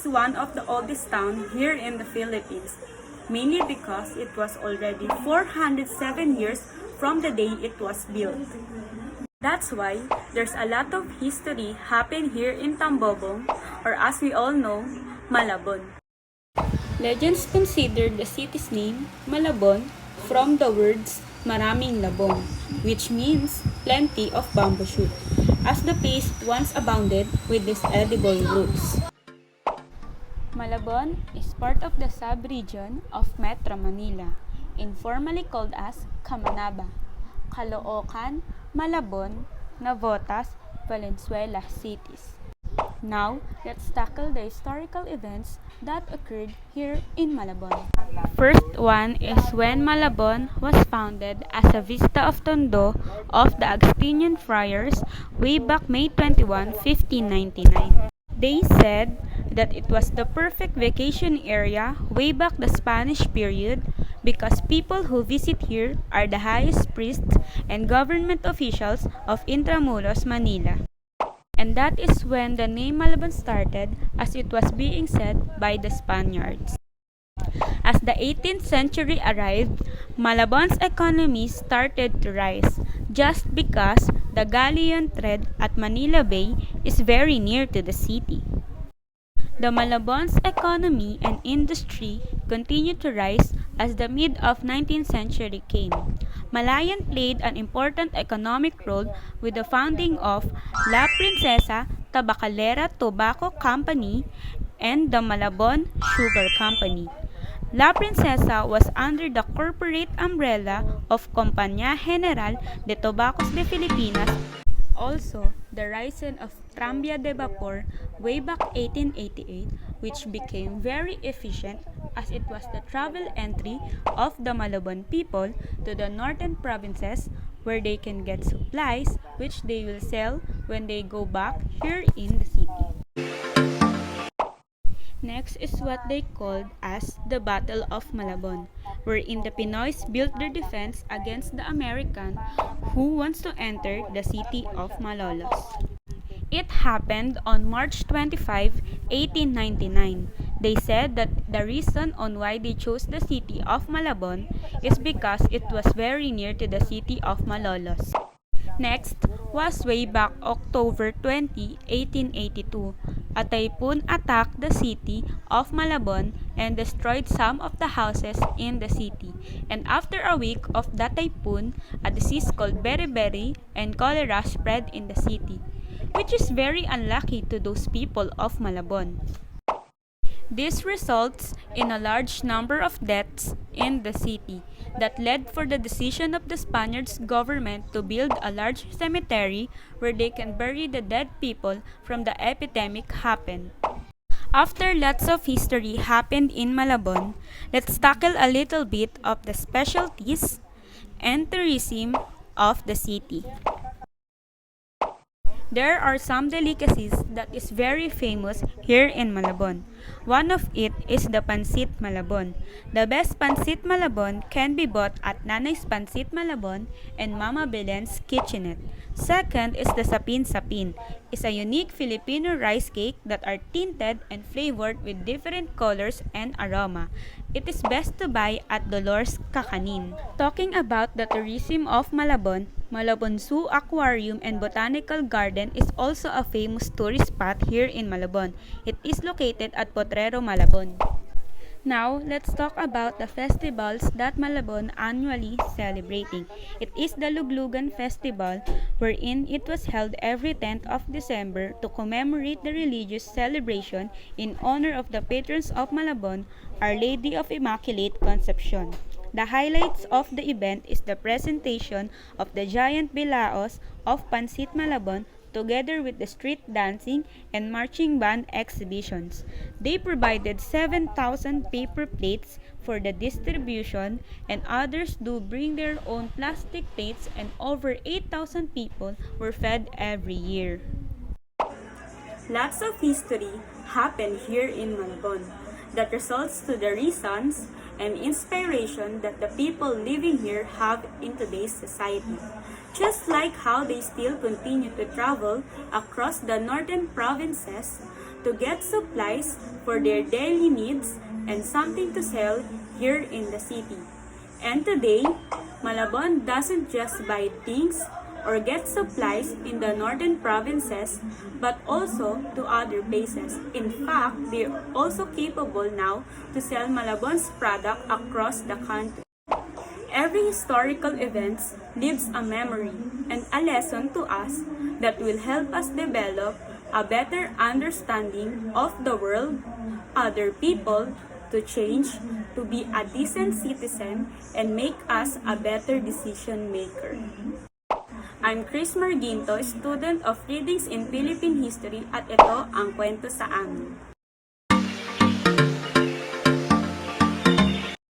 one of the oldest towns here in the Philippines, mainly because it was already 407 years from the day it was built. That's why there's a lot of history happen here in Tambobong, or as we all know, Malabon. Legends consider the city's name, Malabon, from the words maraming labong, which means plenty of bamboo shoot, as the place once abounded with these edible roots. Malabon is part of the sub-region of Metro Manila, informally called as Camanaba, Caloocan, Malabon, Navotas, Valenzuela cities. Now, let's tackle the historical events that occurred here in Malabon. First one is when Malabon was founded as a vista of Tondo of the Augustinian friars way back May 21, 1599. They said that it was the perfect vacation area way back the Spanish period because people who visit here are the highest priests and government officials of Intramuros, Manila. And that is when the name Malabon started, as it was being set by the Spaniards. As the 18th century arrived, Malabon's economy started to rise just because the galleon trade at Manila Bay is very near to the city. The Malabon's economy and industry continued to rise as the mid of 19th century came. Malayan played an important economic role with the founding of La Princesa Tabacalera Tobacco Company and the Malabon Sugar Company. La Princesa was under the corporate umbrella of Compañía General de Tobacos de Filipinas. Also, the rise of Tranvía de Vapor way back 1888, which became very efficient as it was the travel entry of the Malabon people to the northern provinces where they can get supplies which they will sell when they go back here in the city. Next is what they called as the Battle of Malabon, wherein the Pinoys built their defense against the American who wants to enter the city of Malolos. It happened on March 25, 1899. They said that the reason on why they chose the city of Malabon is because it was very near to the city of Malolos. Next was way back October 20, 1882. A typhoon attacked the city of Malabon and destroyed some of the houses in the city. And after a week of the typhoon, a disease called beriberi and cholera spread in the city, which is very unlucky to those people of Malabon. This results in a large number of deaths in the city that led for the decision of the Spaniards government to build a large cemetery where they can bury the dead people from the epidemic happened. After lots of history happened in Malabon, let's tackle a little bit of the specialties and tourism of the city. There are some delicacies that is very famous here in Malabon. One of it is the Pansit Malabon. The best Pansit Malabon can be bought at Nanay's Pansit Malabon and Mama Belen's Kitchenette. Second is the Sapin Sapin. It's a unique Filipino rice cake that are tinted and flavored with different colors and aroma. It is best to buy at Dolores Kakanin. Talking about the tourism of Malabon, Malabon Zoo Aquarium and Botanical Garden is also a famous tourist spot here in Malabon. It is located at Potrero, Malabon. Now, let's talk about the festivals that Malabon annually celebrating. It is the Luglugan Festival, wherein it was held every 10th of December to commemorate the religious celebration in honor of the patrons of Malabon, Our Lady of Immaculate Conception. The highlights of the event is the presentation of the giant bilaos of Pansit Malabon together with the street dancing and marching band exhibitions. They provided 7,000 paper plates for the distribution and others do bring their own plastic plates and over 8,000 people were fed every year. Lots of history happened here in Malabon that results to the reasons and inspiration that the people living here have in today's society. Just like how they still continue to travel across the northern provinces, to get supplies for their daily needs and something to sell here in the city. And today, Malabon doesn't just buy things or get supplies in the northern provinces, but also to other places. In fact, they're also capable now to sell Malabon's product across the country. Every historical event leaves a memory and a lesson to us that will help us develop a better understanding of the world, other people, to change, to be a decent citizen, and make us a better decision maker. I'm Chris Marginto, student of Readings in Philippine History, at ito ang kwento sa amin.